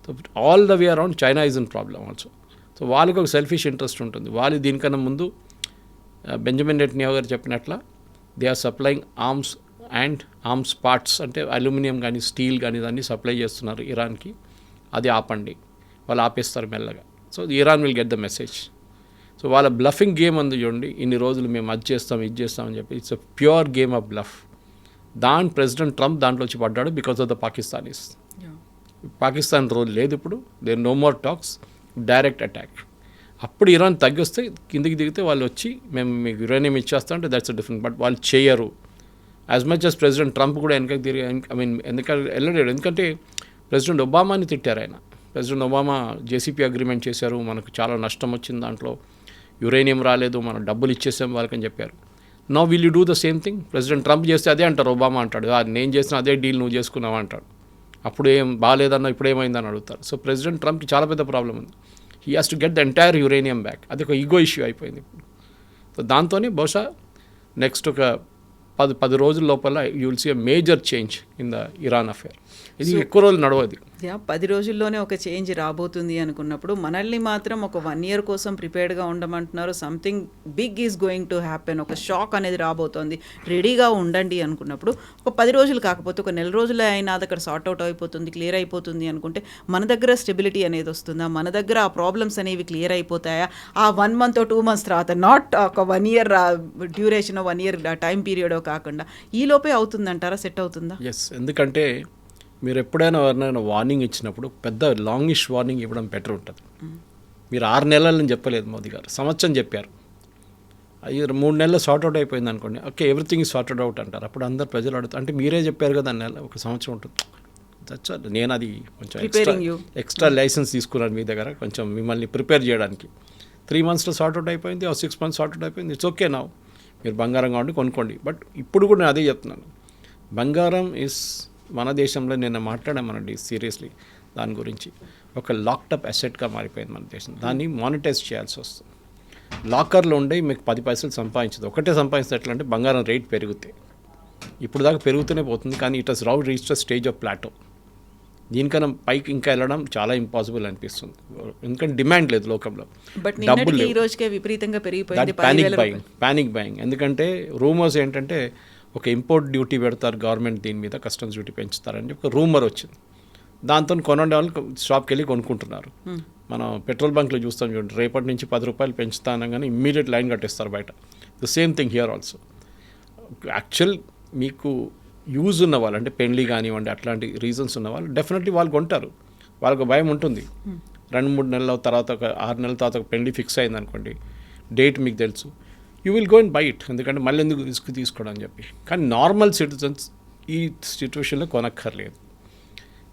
So all the way around China is in problem also. So వాళ్ళకి ఒక సెల్ఫిష్ ఇంట్రెస్ట్ ఉంటుంది. వాళ్ళు దీనికన్నా ముందు బెంజమిన్ నెటన్యాహు గారు చెప్పినట్ల they are supplying arms parts, అంటే అల్యూమినియం కానీ స్టీల్ కానీ దాన్ని సప్లై చేస్తున్నారు ఇరాన్కి. అది ఆపండి, వాళ్ళు ఆపేస్తారు మెల్లగా. So Iran will get the message. So వాళ్ళ బ్లఫింగ్ గేమ్ అందు చూడండి. ఇన్ని రోజులు మేము అది చేస్తాం ఇది చేస్తామని చెప్పి it's a pure game of bluff. President Trump దాంట్లో వచ్చి పడ్డాడు because of the Pakistanis. Pakistan role లేదు ఇప్పుడు. There no more talks, direct attack. అప్పుడు ఇరాన్ తగ్గిస్తే కిందికి దిగితే వాళ్ళు వచ్చి మేము మీకు యురేనియం ఇచ్చేస్తాం అంటే దట్స్ అ డిఫరెంట్. బట్ వాళ్ళు చేయరు. As much as president Trump కూడా వెనకకి తిరిగి వెళ్ళలేడు. ఎందుకంటే ప్రెసిడెంట్ ఒబామాని తిట్టారు ఆయన. ప్రెసిడెంట్ ఒబామా జేసీపీ అగ్రిమెంట్ చేశారు, మనకు చాలా నష్టం వచ్చింది, దాంట్లో యురేనియం రాలేదు, మనం డబ్బులు ఇచ్చేసాం వాళ్ళకని చెప్పారు. Now will you do the same thing? President Trump చేస్తే అదే అంటారు, ఒబామా అంటాడు నేను చేసిన అదే డీల్ నువ్వు చేసుకున్నావా అంటాడు. అప్పుడు ఏం బాగాలేదన్నా ఇప్పుడు ఏమైందని అడుగుతారు. సో ప్రెసిడెంట్ ట్రంప్కి చాలా పెద్ద ప్రాబ్లం ఉంది. He has to get the entire uranium back. అది ఒక ఈగో ఇష్యూ అయిపోయింది ఇప్పుడు. సో దాంతోనే బహుశా నెక్స్ట్ ఒక 10 రోజుల లోపల you will see a major change in the Iran affair. ఇది ఎక్కువ రోజులు నడవదు. 10 రోజుల్లోనే ఒక చేంజ్ రాబోతుంది అనుకున్నప్పుడు మనల్ని మాత్రం ఒక 1 year కోసం ప్రిపేర్డ్గా ఉండమంటున్నారు. Something big is going to happen, ఒక షాక్ అనేది రాబోతోంది, రెడీగా ఉండండి అనుకున్నప్పుడు ఒక 10 రోజులు కాకపోతే ఒక నెల రోజులే అయినా అది అక్కడ సార్ట్అవుట్ అయిపోతుంది, క్లియర్ అయిపోతుంది అనుకుంటే మన దగ్గర స్టెబిలిటీ అనేది వస్తుందా? మన దగ్గర ఆ ప్రాబ్లమ్స్ అనేవి క్లియర్ అయిపోతాయా? ఆ 1 month or 2 months తర్వాత, నాట్ ఒక 1 year డ్యూరేషన్, 1 year టైం పీరియడో కాకుండా ఈ లోపే అవుతుందంటారా? సెట్ అవుతుందా? ఎస్, ఎందుకంటే మీరు ఎప్పుడైనా ఎవరినైనా వార్నింగ్ ఇచ్చినప్పుడు పెద్ద లాంగిష్ వార్నింగ్ ఇవ్వడం బెటర్ ఉంటుంది. మీరు 6 నెలలని చెప్పలేదు మోదీ గారు, సంవత్సరం చెప్పారు. అది 3 నెలలు సార్ట్అవుట్ అయిపోయింది అనుకోండి, okay everything is sorted out అంటారు. అప్పుడు అందరు ప్రజలు అడుగుతారు, అంటే మీరే చెప్పారు కదా నెల 1 సంవత్సరం ఉంటుంది. నేను అది కొంచెం ఎక్స్ట్రా లైసెన్స్ తీసుకున్నాను మీ దగ్గర, కొంచెం మిమ్మల్ని ప్రిపేర్ చేయడానికి. 3 monthsలో సార్ట్అవుట్ అయిపోయింది, 6 months సార్ట్అవుట్ అయిపోయింది. ఇట్స్ ఓకే నా, మీరు బంగారం కావండి కొనుక్కోండి. బట్ ఇప్పుడు కూడా నేను అదే చెప్తున్నాను, బంగారం ఇస్ మన దేశంలో నేను మాట్లాడామనండి సీరియస్లీ దాని గురించి, ఒక లాక్టప్ అసెట్గా మారిపోయింది మన దేశం. దాన్ని మానిటైజ్ చేయాల్సి వస్తుంది. లాకర్లో ఉండే మీకు 10 పైసలు సంపాదించదు, ఒకటే సంపాదించదు. ఎట్లా అంటే బంగారం రేట్ పెరుగుతాయి, ఇప్పుడు దాకా పెరుగుతూనే పోతుంది, కానీ it has now reach the stage of plateau. దీనికన్నా పైకి ఇంకా వెళ్ళడం చాలా ఇంపాసిబుల్ అనిపిస్తుంది, ఎందుకంటే డిమాండ్ లేదు లోకంలో, డబ్బులు లేవు. Panic buying. ఎందుకంటే రూమర్స్ ఏంటంటే ఒక ఇంపోర్ట్ డ్యూటీ పెడతారు గవర్నమెంట్, దీని మీద కస్టమ్స్ డ్యూటీ పెంచుతారని ఒక రూమర్ వచ్చింది. దాంతో కొనండి వాళ్ళు షాప్కి వెళ్ళి కొనుక్కుంటున్నారు. మనం పెట్రోల్ బంక్లో చూస్తాం చూడండి, రేపటి నుంచి 10 రూపాయలు పెంచుతా అనగానే ఇమ్మీడియట్ లైన్ కట్టేస్తారు బయట. The same thing here also. Actual మీకు యూజ్ ఉన్న వాళ్ళు, అంటే పెళ్లి కానివ్వండి అట్లాంటి రీజన్స్ ఉన్న వాళ్ళు డెఫినెట్లీ వాళ్ళు కొంటారు. వాళ్ళకు భయం ఉంటుంది. 2-3 నెలల తర్వాత, ఒక 6 నెలల తర్వాత ఒక పెళ్లి ఫిక్స్ అయింది అనుకోండి, డేట్ మీకు తెలుసు, you will go and by it, ఎందుకంటే మళ్ళీ ఎందుకు రిస్క్ తీసుకోవడం అని చెప్పి. కానీ నార్మల్ సిటిజన్స్ ఈ సిచ్యువేషన్లో కొనక్కర్లేదు.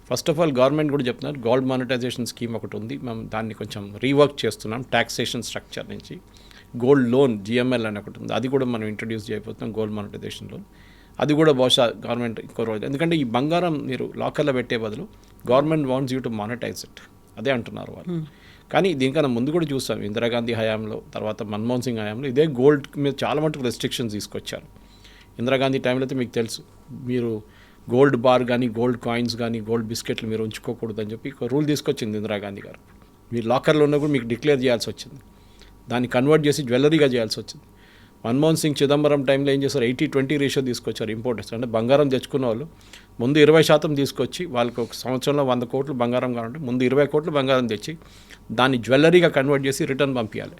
ఫస్ట్ ఆఫ్ ఆల్ గవర్నమెంట్ కూడా చెప్తున్నారు, గోల్డ్ మానిటైజేషన్ స్కీమ్ ఒకటి ఉంది, మేము దాన్ని కొంచెం రీవర్క్ చేస్తున్నాం. ట్యాక్సేషన్ స్ట్రక్చర్ నుంచి గోల్డ్ లోన్ జిఎంఎల్ అని ఒకటి ఉంది, అది కూడా మనం ఇంట్రడ్యూస్ చేయబోతున్నాం, గోల్డ్ మానిటైజేషన్ లోన్. అది కూడా బహుశా గవర్నమెంట్ ఇంకో రోజు, ఎందుకంటే ఈ బంగారం మీరు లాకర్లో పెట్టే బదులు government wants you to monetise it, అదే అంటున్నారు వాళ్ళు. కానీ దీనికన్నా ముందు కూడా చూస్తాం, ఇందిరాగాంధీ హయాంలో, తర్వాత మన్మోహన్ సింగ్ హయాంలో ఇదే గోల్డ్ మీద చాలా మటుకు రెస్ట్రిక్షన్స్ తీసుకొచ్చారు. ఇందిరాగాంధీ టైంలో అయితే మీకు తెలుసు, మీరు గోల్డ్ బార్ కానీ, గోల్డ్ కాయిన్స్ కానీ, గోల్డ్ బిస్కెట్లు మీరు ఉంచుకోకూడదు అని చెప్పి ఒక రూల్ తీసుకొచ్చింది ఇందిరాగాంధీ గారు. మీరు లాకర్లో ఉన్న కూడా మీకు డిక్లేర్ చేయాల్సి వచ్చింది, దాన్ని కన్వర్ట్ చేసి జ్యువెలరీగా చేయాల్సి వచ్చింది. మన్మోహన్ సింగ్ చిదంబరం టైంలో ఏం చేశారు, 80-20 రేషియో తీసుకొచ్చారు ఇంపోర్టర్స్. అంటే బంగారం తెచ్చుకున్న వాళ్ళు ముందు 20% తీసుకొచ్చి, వాళ్ళకి ఒక సంవత్సరంలో 100 కోట్లు బంగారం కావాలంటే ముందు 20 కోట్లు బంగారం తెచ్చి దాన్ని జ్యువెలరీగా కన్వర్ట్ చేసి రిటర్న్ పంపించాలి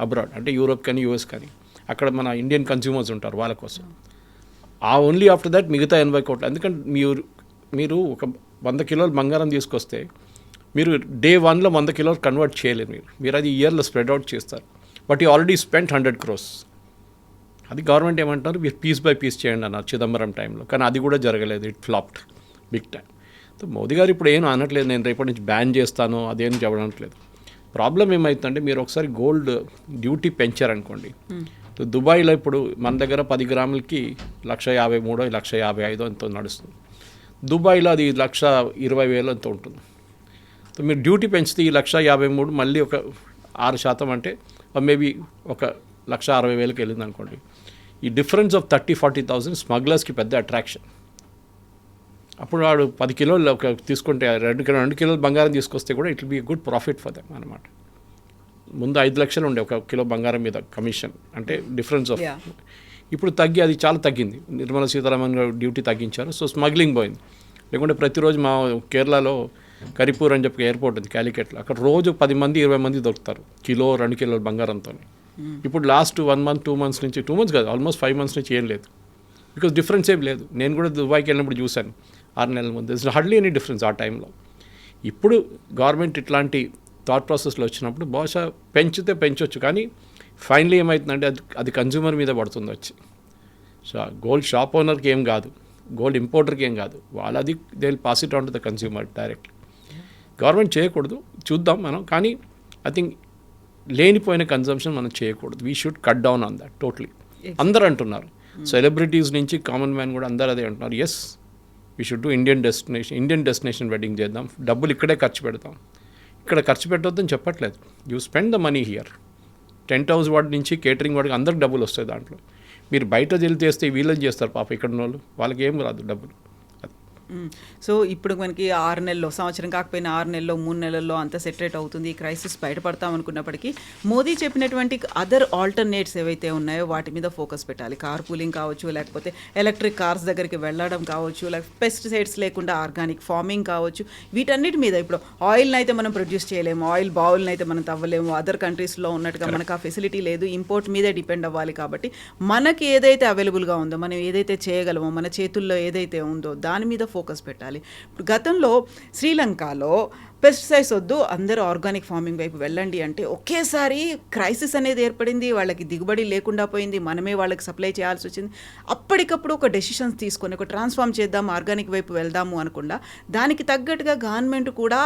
అబ్రాడ్, అంటే యూరోప్ కానీ యూఎస్ కానీ. అక్కడ మన ఇండియన్ కన్స్యూమర్స్ ఉంటారు వాళ్ళ కోసం. ఓన్లీ ఆఫ్టర్ దట్ మిగతా 80 కోట్లు. ఎందుకంటే మీరు ఒక 100 కిలోలు బంగారం తీసుకొస్తే మీరు డే 1లో 100 కిలోలు కన్వర్ట్ చేయలేరు. మీరు అది ఇయర్లో స్ప్రెడ్ అవుట్ చేస్తారు. But you already spent 100 crores. అది గవర్నమెంట్ ఏమంటారు, మీరు పీస్ బై పీస్ చేయండి అన్నారు చిదంబరం టైంలో. కానీ అది కూడా జరగలేదు, it flopped big time. So Modi గారు ఇప్పుడు ఏం అనట్లేదు, నేను రేపటి నుంచి బ్యాన్ చేస్తాను అదేం చెప్పనట్లేదు. ప్రాబ్లం ఏమవుతుందంటే, మీరు ఒకసారి గోల్డ్ డ్యూటీ పెంచారనుకోండి, దుబాయ్లో ఇప్పుడు మన దగ్గర 10 గ్రాములకి 153,000 155,000 ఎంతో నడుస్తుంది. దుబాయ్లో అది 120,000 ఎంతో ఉంటుంది. సో మీరు డ్యూటీ పెంచితే ఈ 153,000 మళ్ళీ ఒక 6% అంటే మేబీ ఒక 160,000కి వెళ్ళింది అనుకోండి. ఈ డిఫరెన్స్ ఆఫ్ 30,000-40,000 స్మగ్లర్స్కి పెద్ద అట్రాక్షన్. అప్పుడు వాడు 10 కిలోలు ఒక తీసుకుంటే 2 కిలోలు బంగారం తీసుకొస్తే కూడా it will be good profit for them అనమాట. ముందు 5 లక్షలు ఉండే ఒక కిలో బంగారం మీద కమిషన్, అంటే డిఫరెన్స్ ఆఫ్. ఇప్పుడు తగ్గి అది చాలా తగ్గింది. నిర్మలా సీతారామన్ గారు డ్యూటీ తగ్గించారు, సో స్మగ్లింగ్ పోయింది. లేకుంటే ప్రతిరోజు మా కేరళలో కరిపూర్ అని చెప్పి ఎయిర్పోర్ట్ ఉంది క్యాలికట్లో, అక్కడ రోజు 10 మంది 20 మంది దొరుకుతారు 1-2 కిలోల బంగారంతో. ఇప్పుడు లాస్ట్ 1 month 2 months నుంచి, 2 months కాదు ఆల్మోస్ట్ 5 months నుంచి ఏం లేదు, బికాస్ డిఫరెన్స్ ఏం లేదు. నేను కూడా దుబాయ్కి వెళ్ళినప్పుడు చూశాను 6 నెలల ముందు, ఇట్స్ హార్డ్లీ ఎనీ డిఫరెన్స్ ఆ టైంలో. ఇప్పుడు గవర్నమెంట్ ఇట్లాంటి థాట్ ప్రాసెస్లో వచ్చినప్పుడు బహుశా పెంచితే పెంచవచ్చు, కానీ ఫైనలీ ఏమవుతుందంటే అది కన్జ్యూమర్ మీద పడుతుంది వచ్చి. సో గోల్డ్ షాప్ ఓనర్కి ఏం కాదు, గోల్డ్ ఇంపోర్టర్కి ఏం కాదు, వాళ్ళది they will pass it on to the consumer directly. Government చేయకూడదు, చూద్దాం మనం. కానీ ఐ థింక్ లేనిపోయిన కన్జంప్షన్ మనం చేయకూడదు. We should cut down on that totally. అందరూ అంటున్నారు, సెలబ్రిటీస్ నుంచి కామన్ మ్యాన్ కూడా అందరూ అదే అంటున్నారు, yes we should do Indian destination wedding చేద్దాం, డబ్బులు ఇక్కడే ఖర్చు పెడతాం. ఇక్కడ ఖర్చు పెట్టొద్దని చెప్పట్లేదు, you spend the money here. Tent house వాడి నుంచి కేటరింగ్ వాడికి అందరికి డబ్బులు వస్తాయి దాంట్లో. మీరు బయట వెళ్ళి చేస్తే వీళ్ళని చేస్తారు పాప, ఇక్కడ ఉన్న వాళ్ళు వాళ్ళకి ఏం రాదు డబ్బులు. సో ఇప్పుడు మనకి 6 నెలల్లో, సంవత్సరం కాకపోయినా 6 నెలల్లో 3 నెలల్లో అంతా సెటరేట్ అవుతుంది, ఈ క్రైసిస్ బయటపడతాం అనుకున్నప్పటికీ మోదీ చెప్పినటువంటి అదర్ ఆల్టర్నేట్స్ ఏవైతే ఉన్నాయో వాటి మీద ఫోకస్ పెట్టాలి. కార్ పూలింగ్ కావచ్చు, లేకపోతే ఎలక్ట్రిక్ కార్స్ దగ్గరికి వెళ్ళడం కావచ్చు, లేకపోతే పెస్టిసైడ్స్ లేకుండా ఆర్గానిక్ ఫార్మింగ్ కావచ్చు, వీటన్నిటి మీద. ఇప్పుడు ఆయిల్ని అయితే మనం ప్రొడ్యూస్ చేయలేము, ఆయిల్ బావుల్ని అయితే మనం తవ్వలేము, అదర్ కంట్రీస్లో ఉన్నట్టుగా మనకు ఆ ఫెసిలిటీ లేదు, ఇంపోర్ట్ మీదే డిపెండ్ అవ్వాలి. కాబట్టి మనకి ఏదైతే అవైలబుల్గా ఉందో, మనం ఏదైతే చేయగలమో, మన చేతుల్లో ఏదైతే ఉందో దాని మీద ఫోకస్ పెట్టాలి. ఇప్పుడు గతంలో శ్రీలంకలో పెస్టిసైడ్స్ వద్దు, అందరూ ఆర్గానిక్ ఫార్మింగ్ వైపు వెళ్ళండి అంటే ఒకేసారి క్రైసిస్ అనేది ఏర్పడింది, వాళ్ళకి దిగుబడి లేకుండా పోయింది, మనమే వాళ్ళకి సప్లై చేయాల్సి వచ్చింది. అప్పటికప్పుడు ఒక డెసిషన్స్ తీసుకొని ఒక ట్రాన్స్ఫార్మ్ చేద్దాం, ఆర్గానిక్ వైపు వెళ్దాము అనకుండా దానికి తగ్గట్టుగా గవర్నమెంట్ కూడా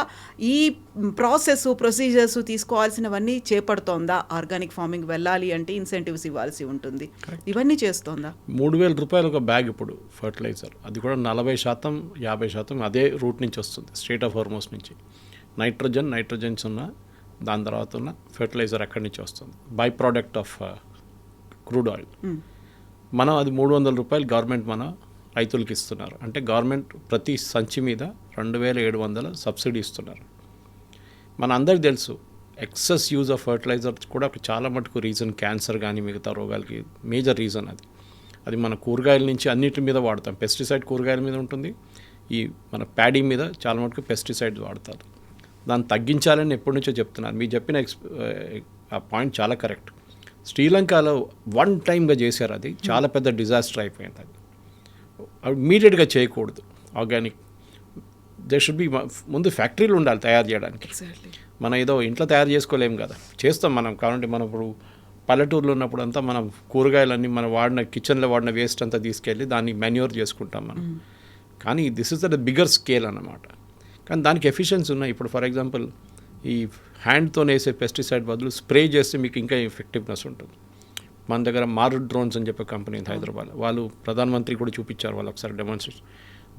ఈ ప్రొసీజర్స్ తీసుకోవాల్సినవన్నీ చేపడుతోందా? ఆర్గానిక్ ఫార్మింగ్ వెళ్ళాలి అంటే ఇన్సెంటివ్స్ ఇవ్వాల్సి ఉంటుంది, ఇవన్నీ చేస్తోందా? 3,000 రూపాయలు ఒక బ్యాగ్ ఇప్పుడు ఫర్టిలైజర్, అది కూడా 40% 50% అదే రూట్ నుంచి వస్తుంది, స్ట్రేట్ ఆఫ్ హార్మోస్ నుంచి. నైట్రోజన్స్ ఉన్న దాని తర్వాత ఉన్న ఫెర్టిలైజర్ అక్కడి నుంచి వస్తుంది, by product of crude oil. మనం అది 300 రూపాయలు గవర్నమెంట్ మన రైతులకి ఇస్తున్నారు. అంటే గవర్నమెంట్ ప్రతి సంచి మీద 2,700 సబ్సిడీ ఇస్తున్నారు. మన అందరికి తెలుసు ఎక్సెస్ యూజ్ ఆఫ్ ఫర్టిలైజర్ కూడా చాలా మటుకు రీజన్ క్యాన్సర్ కానీ మిగతా రోగాలకి మేజర్ రీజన్ అది మన కూరగాయల నుంచి అన్నిటి మీద వాడతాం. పెస్టిసైడ్ కూరగాయల మీద ఉంటుంది, ఈ మన ప్యాడీ మీద చాలా మటుకు పెస్టిసైడ్స్ వాడతారు. దాన్ని తగ్గించాలని ఎప్పటి నుంచో చెప్తున్నారు. మీరు చెప్పిన ఆ పాయింట్ చాలా కరెక్ట్. శ్రీలంకలో వన్ టైమ్గా చేశారు, అది చాలా పెద్ద డిజాస్టర్ అయిపోయింది. అది ఇమీడియట్గా చేయకూడదు. ఆర్గానిక్ దే షుడ్ బి, ముందు ఫ్యాక్టరీలు ఉండాలి తయారు చేయడానికి. మనం ఏదో ఇంట్లో తయారు చేసుకోలేము కదా, చేస్తాం మనం. కాబట్టి మనం ఇప్పుడు పల్లెటూరులో ఉన్నప్పుడు అంతా మనం కూరగాయలన్నీ మనం కిచెన్లో వాడిన వేస్ట్ అంతా తీసుకెళ్ళి దాన్ని మెన్యూర్ చేసుకుంటాం మనం. కానీ this is the bigger scale అన్నమాట. కానీ దానికి ఎఫిషియన్సీ ఉన్నాయి. ఇప్పుడు ఫర్ ఎగ్జాంపుల్ ఈ హ్యాండ్తో వేసే పెస్టిసైడ్ బదులు స్ప్రే చేస్తే మీకు ఇంకా ఎఫెక్టివ్నెస్ ఉంటుంది. మన దగ్గర మారుడ్ డ్రోన్స్ అని చెప్పే కంపెనీ హైదరాబాద్, వాళ్ళు ప్రధానమంత్రి కూడా చూపించారు, వాళ్ళు ఒకసారి డెమాన్స్ట్రేషన్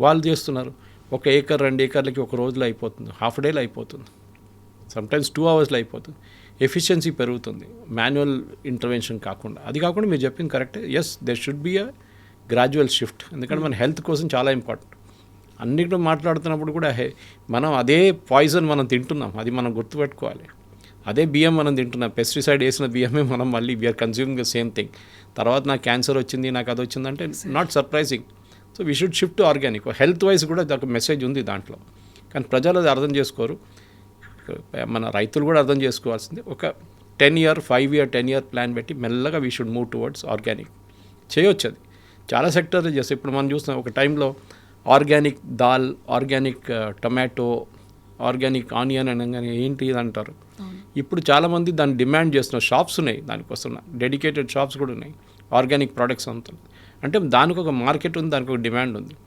వాళ్ళు చేస్తున్నారు. 1 ఏకర్ 2 ఏకర్లకి ఒక రోజులో అయిపోతుంది, హాఫ్ డేలో అయిపోతుంది, సమ్టైమ్స్ 2 అవర్స్లో అయిపోతుంది. ఎఫిషియన్సీ పెరుగుతుంది మాన్యువల్ ఇంటర్వెన్షన్ కాకుండా. అది కాకుండా మీరు చెప్పింది కరెక్టే. Yes, there should be a gradual shift. ఎందుకంటే మన హెల్త్ కోసం చాలా ఇంపార్టెంట్. అన్నిటిలో మాట్లాడుతున్నప్పుడు కూడా మనం అదే పాయిజన్ మనం తింటున్నాం, అది మనం గుర్తుపెట్టుకోవాలి. అదే బియ్యం మనం తింటున్నాం, పెస్టిసైడ్ వేసిన బియ్యమే మనం మళ్ళీ we're consuming the same thing. తర్వాత నాకు క్యాన్సర్ వచ్చింది, నాకు అది వచ్చిందంటే not surprising. So we should shift to organic. Health wise కూడా ఒక మెసేజ్ ఉంది దాంట్లో, కానీ ప్రజలు అది అర్థం చేసుకోరు. మన రైతులు కూడా అర్థం చేసుకోవాల్సింది. ఒక 5-year ప్లాన్ పెట్టి మెల్లగా we should move towards organic చేయొచ్చు. అది చాలా సెక్టర్లు చేస్తాయి. ఇప్పుడు మనం చూస్తున్నాం, ఒక టైంలో organic dal, organic tomato, organic onion అనగానే ఏంటి ఇది అంటారు. ఇప్పుడు చాలామంది దాన్ని డిమాండ్ చేస్తున్నారు. షాప్స్ ఉన్నాయి దానికోసం, డెడికేటెడ్ షాప్స్ కూడా ఉన్నాయి ఆర్గానిక్ ప్రోడక్ట్స్ అంతా. అంటే దానికి ఒక మార్కెట్ ఉంది, దానికి ఒక డిమాండ్ ఉంది.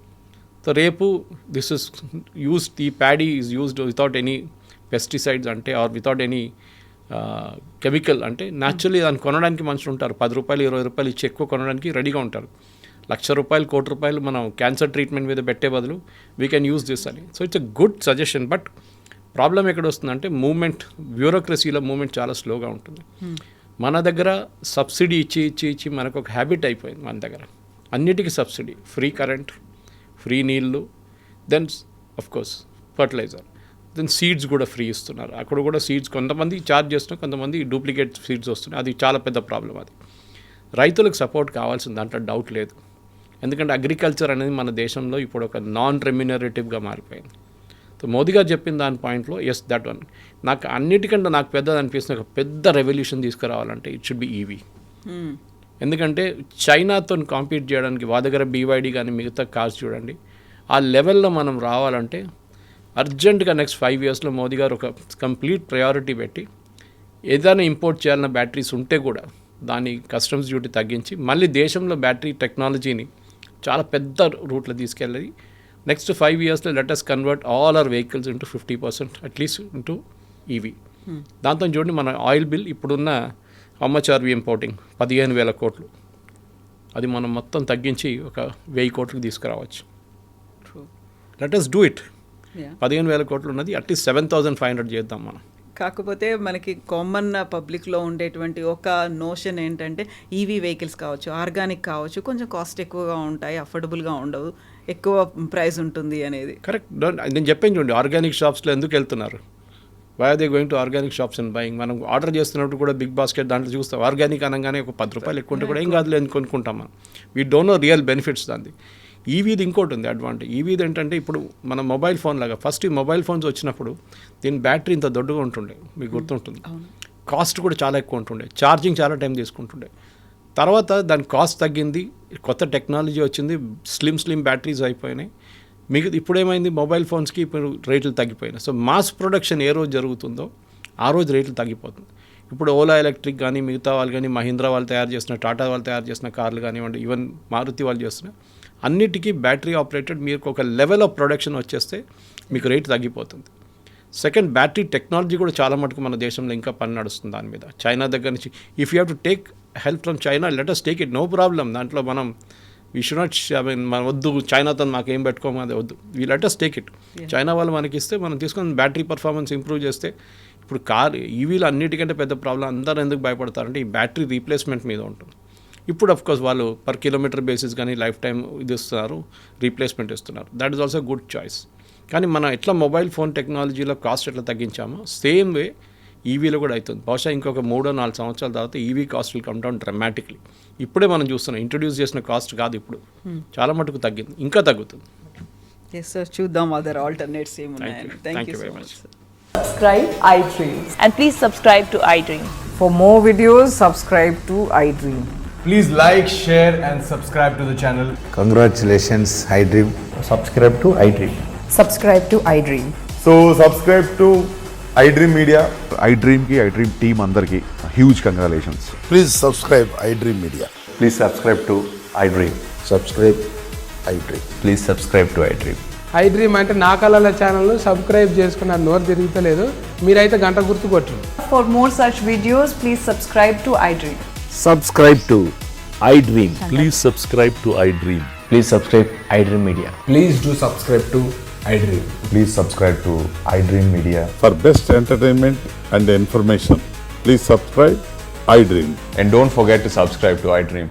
సో రేపు దిస్ ఇస్ యూస్డ్, ఈ paddy is used without any pesticides అంటే ఆర్ వితౌట్ ఎనీ కెమికల్. అంటే న్యాచురల్లీ దాన్ని కొనడానికి మనుషులు ఉంటారు, 10 రూపాయలు 20 రూపాయలు ఇచ్చి ఎక్కువ కొనడానికి రెడీగా ఉంటారు. 1,00,000 రూపాయలు 1,00,000 రూపాయలు మనం క్యాన్సర్ ట్రీట్మెంట్ మీద పెట్టే బదులు వీ కెన్ యూస్ దిస్ అని. So it's a good suggestion. But problem ఎక్కడ వస్తుందంటే మూమెంట్, బ్యూరోక్రసీలో మూమెంట్ చాలా స్లోగా ఉంటుంది. మన దగ్గర సబ్సిడీ ఇచ్చి మనకు ఒక హ్యాబిట్ అయిపోయింది. మన దగ్గర అన్నిటికీ సబ్సిడీ, ఫ్రీ కరెంట్, ఫ్రీ నీళ్ళు, then of course fertiliser, then seeds కూడా ఫ్రీ ఇస్తున్నారు. అక్కడ కూడా సీడ్స్ కొంతమంది ఛార్జ్ చేస్తున్నారు, కొంతమంది డూప్లికేట్ సీడ్స్ వస్తున్నాయి. అది చాలా పెద్ద ప్రాబ్లం. అది రైతులకు సపోర్ట్ కావాల్సింది, దాంట్లో డౌట్ లేదు. ఎందుకంటే అగ్రికల్చర్ అనేది మన దేశంలో ఇప్పుడు ఒక నాన్ రెమ్యునరేటివ్గా మారిపోయింది. సో మోదీ గారు చెప్పిన దాని పాయింట్లో ఎస్ దట్ వన్. నాకు అన్నిటికంటే నాకు పెద్దది అనిపిస్తుంది, ఒక పెద్ద రెవల్యూషన్ తీసుకురావాలంటే ఇట్ షుడ్ బి ఈవీ. ఎందుకంటే చైనాతో కాంపీట్ చేయడానికి మా దగ్గర BYD కానీ మిగతా కార్స్ చూడండి, ఆ లెవెల్లో మనం రావాలంటే అర్జెంటుగా నెక్స్ట్ 5 yearsలో మోదీ గారు ఒక కంప్లీట్ ప్రయారిటీ పెట్టి ఏదైనా ఇంపోర్ట్ చేయాలన్న బ్యాటరీస్ ఉంటే కూడా దాని కస్టమ్స్ డ్యూటీ తగ్గించి మళ్ళీ దేశంలో బ్యాటరీ టెక్నాలజీని చాలా పెద్ద రూట్లో తీసుకెళ్ళి నెక్స్ట్ 5 yearsలో let us convert all our vehicles into 50% at least into EV. దాంతో చూడండి మన ఆయిల్ బిల్ ఇప్పుడున్న how much are we importing, 15,000 కోట్లు. అది మనం మొత్తం తగ్గించి ఒక 1,000 కోట్లకు తీసుకురావచ్చు. Let us do it. 15,000 కోట్లు ఉన్నది అట్లీస్ట్ 7,500 చేద్దాం మనం. కాకపోతే మనకి కామన్ పబ్లిక్లో ఉండేటువంటి ఒక నోషన్ ఏంటంటే ఈవీ వెహికల్స్ కావచ్చు, ఆర్గానిక్ కావచ్చు, కొంచెం కాస్ట్ ఎక్కువగా ఉంటాయి, అఫోర్డబుల్గా ఉండవు, ఎక్కువ ప్రైస్ ఉంటుంది అనేది. కరెక్ట్. నేను చెప్పాను చూడండి, ఆర్గానిక్ షాప్స్లో ఎందుకు వెళ్తున్నారు, why are they going to organic shops and buying. మనం ఆర్డర్ చేస్తున్నప్పుడు కూడా బిగ్ బాస్కెట్ దాంట్లో చూస్తాం ఆర్గానిక్ అనగానే ఒక 10 రూపాయలు ఎక్కువ ఉంటే కూడా ఏం కాదులే అని కొనుక్కుంటాం మనం. We don't know real benefits దాన్ని. ఈవీది ఇంకోటి ఉంది అడ్వాంటేజ్. ఈవీది ఏంటంటే ఇప్పుడు మన మొబైల్ ఫోన్ లాగా ఫస్ట్ ఈ మొబైల్ ఫోన్స్ వచ్చినప్పుడు దీని బ్యాటరీ ఇంత దొడ్డుగా ఉంటుండే, మీకు గుర్తుంటుంది. కాస్ట్ కూడా చాలా ఎక్కువ ఉంటుండే, ఛార్జింగ్ చాలా టైం తీసుకుంటుండే. తర్వాత దాని కాస్ట్ తగ్గింది, కొత్త టెక్నాలజీ వచ్చింది, స్లిమ్ బ్యాటరీస్ అయిపోయినాయి. మీకు ఇప్పుడు ఏమైంది, మొబైల్ ఫోన్స్కి ఇప్పుడు రేట్లు తగ్గిపోయినాయి. సో మాస్ ప్రొడక్షన్ ఏ రోజు జరుగుతుందో ఆ రోజు రేట్లు తగ్గిపోతుంది. ఇప్పుడు ఓలా ఎలక్ట్రిక్ కానీ మిగతా వాళ్ళు కానీ మహీంద్రా వాళ్ళు తయారు చేసిన, టాటా వాళ్ళు తయారు చేసిన కార్లు కానివ్వండి, ఈవెన్ మారుతి వాళ్ళు చేస్తున్న అన్నిటికీ బ్యాటరీ ఆపరేటెడ్ మీకు ఒక లెవెల్ ఆఫ్ ప్రొడక్షన్ వచ్చేస్తే మీకు రేట్ తగ్గిపోతుంది. సెకండ్, బ్యాటరీ టెక్నాలజీ కూడా చాలా మటుకు మన దేశంలో ఇంకా పని నడుస్తుంది దాని మీద. చైనా దగ్గర నుంచి if you have to take help from China, let us take it, no problem. దాంట్లో మనం we should not, I mean మన వద్దు చైనాతో మాకేం పెట్టుకోమది వద్దు, we let us take it. China వాళ్ళు మనకి ఇస్తే మనం తీసుకొని బ్యాటరీ పర్ఫార్మెన్స్ ఇంప్రూవ్ చేస్తే, ఇప్పుడు ఈవీలు అన్నిటికంటే పెద్ద ప్రాబ్లం అందరూ ఎందుకు భయపడతారంటే ఈ బ్యాటరీ రీప్లేస్మెంట్ మీద ఉంటుంది. ఇప్పుడు అఫ్కోర్స్ వాళ్ళు పర్ కిలోమీటర్ బేసిస్ కానీ లైఫ్ టైం ఇది ఇస్తున్నారు, రీప్లేస్మెంట్ ఇస్తున్నారు. That is also good choice. కానీ మనం ఎట్లా మొబైల్ ఫోన్ టెక్నాలజీలో కాస్ట్ ఎట్లా తగ్గించామో సేమ్ వే ఈవీలో కూడా అవుతుంది. బహుశా ఇంకొక 3-4 సంవత్సరాల తర్వాత EV cost will come down డ్రమాటిక్లీ. ఇప్పుడే మనం చూస్తున్నాం, ఇంట్రొడ్యూస్ చేసిన కాస్ట్ కాదు, ఇప్పుడు చాలా మటుకు తగ్గింది, ఇంకా తగ్గుతుంది. ఎస్ సార్, చూద్దాం అదర్ ఆల్టర్నేట్స్ ఏమున్నాయని. Thank you very so much. Much. Subscribe iDream. And please subscribe to iDream. For more videos, subscribe to iDream. Please like, share and subscribe to the channel. Congratulations, iDream. Subscribe to iDream. Subscribe to iDream. So subscribe to iDream Media. iDream ki iDream team అందరికి huge congratulations. Please subscribe iDream Media. Please subscribe to iDream. Subscribe iDream. Please subscribe to iDream. iDream అంటే నా కళల ఛానల్ను subscribe చేసుకున్న నోరు తిరుగుతలేదు, మీరైతే గంట గుర్తు కొట్టండి. For more such videos, please subscribe to iDream. Subscribe to iDream. Please subscribe to iDream. Please subscribe iDream Media. Please do subscribe to iDream. Please subscribe to iDream Media. For best entertainment and information, please subscribe iDream. And don't forget to subscribe to iDream.